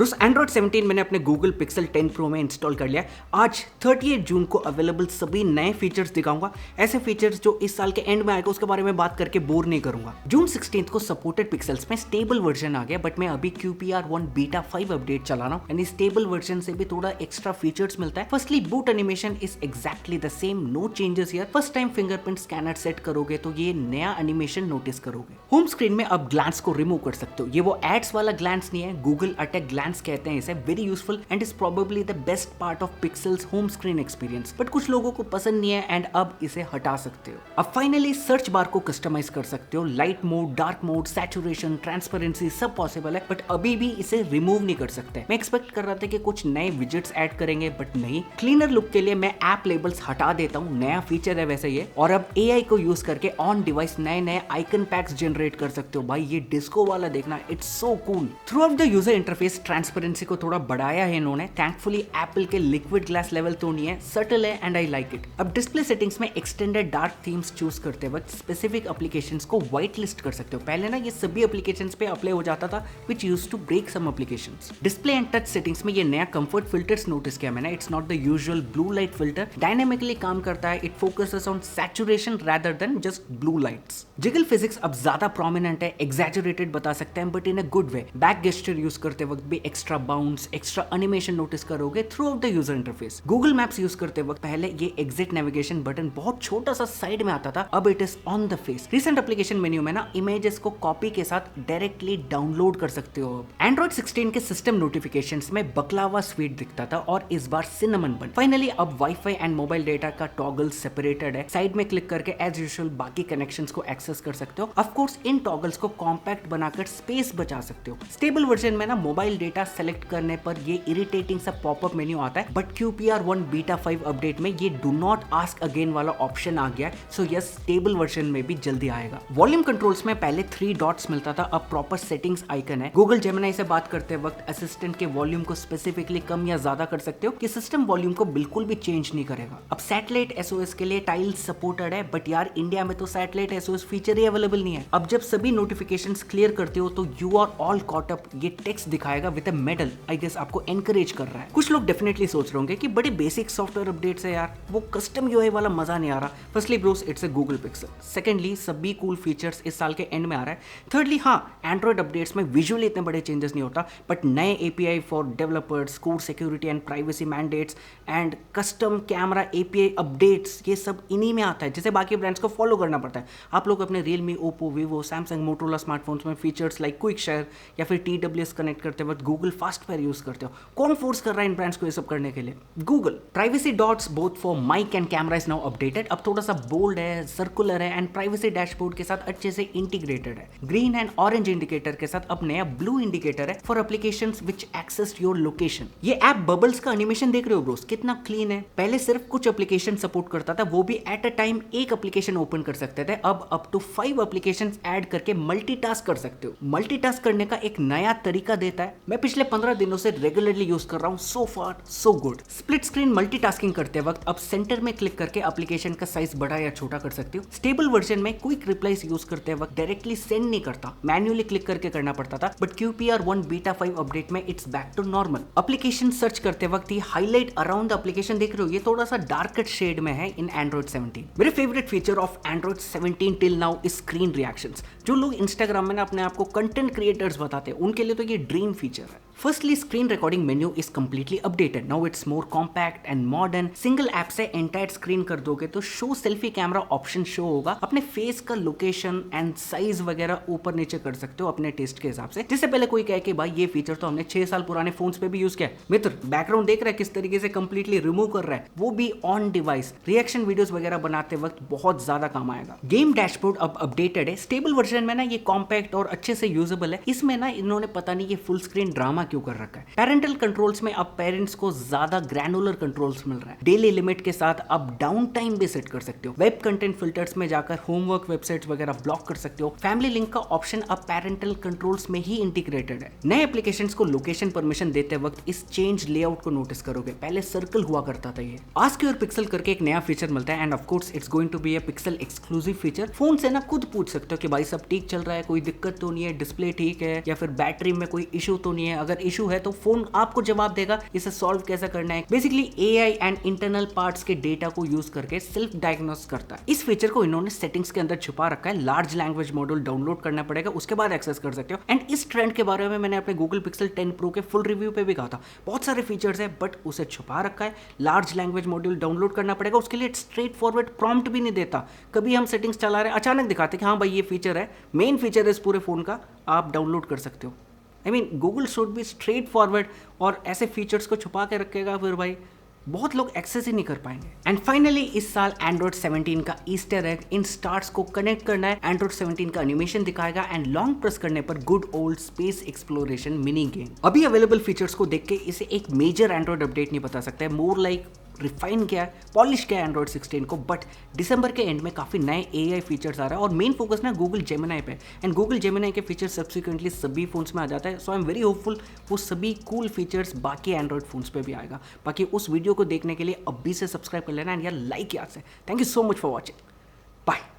दोस्त एंड्रॉइड 17 मैंने अपने गूगल पिक्सल 10 प्रो में इंस्टॉल कर लिया। आज 38 जून को अवेलेबल सभी नए फीचर्स दिखाऊंगा, ऐसे फीचर्स जो इस साल के एंड में आएगा, उसके बारे में बात करके बोर नहीं करूंगा। जून 16 को सपोर्टेड पिक्सल्स में स्टेबल वर्जन आ गया, बट मैं अभी QPR1 बीटा 5 अपडेट चला रहा हूँ, यानी स्टेबल वर्जन से भी थोड़ा एक्स्ट्रा फीचर्स मिलता है। Firstly boot animation is exactly the same, no changes here. First time fingerprint scanner set करोगे तो ये नया एनिमेशन नोटिस करोगे। होम स्क्रीन में अब ग्लांस को रिमूव कर सकते हो, ये वो एड्स वाला ग्लांस नहीं है, गूगल अटैक ग्लांस कहते हैं इसे। Very useful and is probably the best part of pixels home screen experience, but कुछ लोगों को पसंद नहीं है एंड अब इसे हटा सकते हो। अब फाइनली सर्च बार को कस्टमाइज कर सकते हो, light mode, dark mode, saturation, transparency सब पॉसिबल है, बट अभी भी इसे रिमूव नहीं कर सकते। मैं एक्सपेक्ट कर रहा था कि कुछ नए विजेट्स ऐड करेंगे, बट नहीं। क्लीनर लुक के लिए मैं ऐप लेबल्स हटा देता हूँ, नया फीचर है वैसे ये। और अब AI को यूज करके ऑन डिवाइस नए नए आइकन पैक्स जनरेट कर सकते हो। भाई ये डिस्को वाला देखना, it's so cool. Through out the user interface transparency को थोड़ा बढ़ाया है इन्होंने। थैंकफुली एप्पल के लिक्विड ग्लास लेवल तो नहीं है, सटल है एंड आई लाइक इट। अब डिस्प्ले सेटिंग्स में एक्सटेंडेड डार्क थीम्स चूज करते वक्त स्पेसिफिक एप्लीकेशंस को व्हाइट लिस्ट कर सकते हो। पहले ना ये सभी एप्लीकेशंस पे अप्लाई हो जाता था, which used to break some applications. Display and touch settings में ये नया कंफर्ट फिल्टर्स नोटिस किया मैंने। It's not the usual blue light filter, dynamically काम करता है। It focuses on saturation rather than just blue lights. Jiggle physics अब ज्यादा प्रोमिनेंट है, एग्जैजरेटेड बता सकते हैं, but in a good way. Back gesture use करते वक्त भी extra bounce, extra animation notice करोगे through out the user interface. Google maps use करते वक्त पहले ये एग्जिट नेविगेशन बटन बहुत छोटा सा साइड में आता था, अब it is on the face. Recent application menu में ना इमेजेस को कॉपी के साथ डायरेक्टली डाउनलोड कर सकते हो। एंड्रॉइड 16 के सिस्टम नोटिफिकेशंस में बकलावा स्वीट दिखता था और इस बार सिनेमन बन। फाइनली अब वाईफाई एंड मोबाइल डेटा का टॉगल सेपरेटेड है। साइड में क्लिक करके एज यूजुअल बाकी कनेक्शंस को एक्सेस कर सकते हो। ऑफ कोर्स इन टॉगल्स को कॉम्पैक्ट बनाकर स्पेस बचा सकते हो। स्टेबल वर्जन में ना मोबाइल डेटा सेलेक्ट करने पर ये इरिटेटिंग सा पॉपअप मेन्यू आता है, बट QPR1 बीटा 5 अपडेट में ये डू नॉट आस्क अगेन वाला ऑप्शन आ गया, सो यस स्टेबल वर्जन में भी जल्दी आएगा। वॉल्यूम कंट्रोल्स में पहले 3 डॉट्स मिलता था, अब प्रॉपर सेटिंग्स आइकन है। गूगल जेमिनी से बात करते वक्त असिस्टेंट के वॉल्यूम को स्पेसिफिकली कम या ज्यादा कर सकते हो, कि सिस्टम वॉल्यूम को बिल्कुल भी चेंज नहीं करेगा। अब सैटेलाइट SOS के लिए टाइल सपोर्टेड है, बट यार इंडिया में तो सैटेलाइट SOS फीचर ही अवेलेबल नहीं है। अब जब सभी नोटिफिकेशंस क्लियर करते हो तो you are all caught up, ये टेक्स्ट दिखाएगा with a medal. I guess आपको एनकरेज कर रहा है। कुछ लोग डेफिनेटली सोच रहे होंगे कि बड़े बेसिक सॉफ्टवेयर अपडेट्स है यार, वो कस्टम UI वाला मजा नहीं आ रहा। Firstly Bros it's a Google pixel. Secondly सभी कूल फीचर्स इस साल के एंड में आ रहा है। थर्डली हाँ, एंड्रॉइड अपडेट्स में विजुअली इतने बड़े चेंजेस नहीं होता, बट नए API for developers, code security and privacy mandates and custom camera API updates, ये सब इन्हीं में आता है, जिसे बाकी ब्रांड्स को फॉलो करना पड़ता है। आप लोग अपने Realme, Oppo, Vivo, Samsung, Motorola smartphones में फीचर्स लाइक क्विक शेयर या फिर TWS कनेक्ट करते वक्त गूगल फास्ट पेयर यूज करते हो। कौन फोर्स कर रहा है इन ब्रांड्स को ये सब करने के लिए? Google. Privacy dots both for mic and camera is now updated. अब थोड़ा सा बोल्ड है, सर्कुलर है एंड प्राइवेसी डैशबोर्ड के साथ अच्छे से इंटीग्रेटेड है। ग्रीन एंड ऑरेंज इंडिकेटर के साथ अब नया ब्लू इंडिकेटर है for applications which access your location. ये ऐप बबल्स का एनिमेशन देख रहे हो ब्रोस, कितना क्लीन है। पहले सिर्फ कुछ एप्लीकेशन सपोर्ट करता था, वो भी एट अ टाइम एक एप्लीकेशन ओपन कर सकते थे। अब अप टू 5 एप्लीकेशंस ऐड करके मल्टीटास्क कर सकते हो। मल्टीटास्क करने का एक नया तरीका देता है, मैं पिछले 15 दिनों से रेगुलरली यूज कर रहा हूं। So far so good. Split screen multitasking करते वक्त अब सेंटर में क्लिक करके एप्लीकेशन का साइज बड़ा या छोटा कर सकते हो। स्टेबल वर्जन में क्विक रिप्लाईज यूज करते वक्त डायरेक्टली सेंड नहीं करता, मैन्युअली क्लिक करके करना पड़ता था, बट QPR1 बीटा 5 अपडेट में it's back to normal. Application search करते वक्त ये हाईलाइट अराउंड द एप्लीकेशन देख रहे हो, ये थोड़ा सा डार्कर शेड में है इन एंड्रॉइड 17। मेरे favourite feature of Android 17 till now is screen reactions. जो लोग इंस्टाग्राम में ना अपने आप को कंटेंट क्रिएटर्स बताते हैं, उनके लिए तो ये ड्रीम फीचर है। Firstly, screen recording menu is completely updated. Now it's more compact and modern. Single app से entire screen कर दोगे तो show selfie camera option show होगा। अपने face का location and size वगैरह ऊपर नीचे कर सकते हो अपने टेस्ट के हिसाब से। जिससे पहले कोई कहे कि भाई ये फीचर तो हमने 6 साल पुराने फोन्स पे भी यूज किया है। मित्र बैकग्राउंड देख रहा है किस तरीके से कंप्लीटली रिमूव कर रहा है, वो भी ऑन डिवाइस। रिएक्शन वीडियोस वगैरह बनाते वक्त बहुत ज्यादा काम आएगा। गेम डैशबोर्ड अब अपडेटेड है। स्टेबल वर्जन में ना ये कॉम्पैक्ट और अच्छे से यूजेबल है। इसमें ना इन्होंने पता नहीं ये फुल स्क्रीन ड्रामा क्यों कर रखा है। पेरेंटल कंट्रोल्स में अब पेरेंट्स को ज्यादा ग्रैनुलर कंट्रोल्स मिल रहा है। डेली लिमिट के साथ अब डाउन टाइम भी सेट कर सकते हो। वेब कंटेंट फिल्टर्स में जाकर होमवर्क वेबसाइट्स वगैरह ब्लॉक कर सकते हो। फैमिली लिंक का ऑप्शन अब पेरेंटल कंट्रोल्स में ही इंटीग्रेटेड है। नए एप्लीकेशंस को लोकेशन परमिशन देते वक्त इस चेंज लेआउट को नोटिस करोगे, पहले सर्कल हुआ करता था ये। आस्क योर पिक्सल करके एक नया फीचर मिलता है and of course it's going to be a Pixel exclusive feature. Phone से ना खुद पूछ सकते हो कि भाई सब ठीक चल रहा है, कोई दिक्कत तो नहीं है, डिस्प्ले ठीक है या फिर बैटरी में कोई इशू तो नहीं है। अगर इशू है तो फोन आपको जवाब देगा इसे सॉल्व कैसे करना है। Basically AI and internal parts के डेटा को यूज करके सेल्फ डायग्नोस करता है। इस फीचर को इन्होंने सेटिंग्स के अंदर छुपा रखा है। लार्ज लैंग्वेज मॉड्यूल डाउनलोड करना पड़ेगा, उसके बाद एक्सेस कर सकते हो। एंड इस ट्रेंड के बारे में मैंने अपने गूगल पिक्सल 10 प्रो के फुल रिव्यू पे भी कहा था। बहुत सारे फीचर्स है बट उसे छुपा रखा है। लार्ज लैंग्वेज मॉड्यूल डाउनलोड करना पड़ेगा, उसके लिए स्ट्रेट फॉरवर्ड प्रॉम्प्ट भी नहीं देता। कभी हम सेटिंग्स चला रहे हैं, अचानक दिखाते कि हाँ भाई ये फीचर है, मेन फीचर है इस पूरे फोन का, आप डाउनलोड कर सकते हो। I mean Google should be straight forward, और ऐसे फीचर्स को छुपा के रखेगा फिर भाई बहुत लोग एक्सेस ही नहीं कर पाएंगे। एंड फाइनली इस साल एंड्रॉइड 17 का ईस्टर एग इन स्टार्स को कनेक्ट करना है। एंड्रॉइड 17 का एनिमेशन दिखाएगा एंड लॉन्ग प्रेस करने पर good old space exploration mini game. अभी अवेलेबल फीचर्स को देख के इसे एक मेजर एंड्रॉइड अपडेट नहीं बता सकता है, मोर लाइक रिफाइन किया है, पॉलिश किया है एंड्रॉइड 16 को। बट दिसंबर के एंड में काफ़ी नए एआई फीचर्स आ रहा है और मेन फोकस ना गूगल जेमिनाई पे। एंड गूगल जेमिनाई के फीचर्स सब्सिक्वेंटली सभी फोन्स में आ जाता है। सो आई एम वेरी होपफुल वो सभी कूल फीचर्स बाकी एंड्रॉइड फोन्स पे भी आएगा। बाकी उस वीडियो को देखने के लिए अभी से सब्सक्राइब कर लेना एंड यार लाइक याद से। Thank you so much for watching, bye.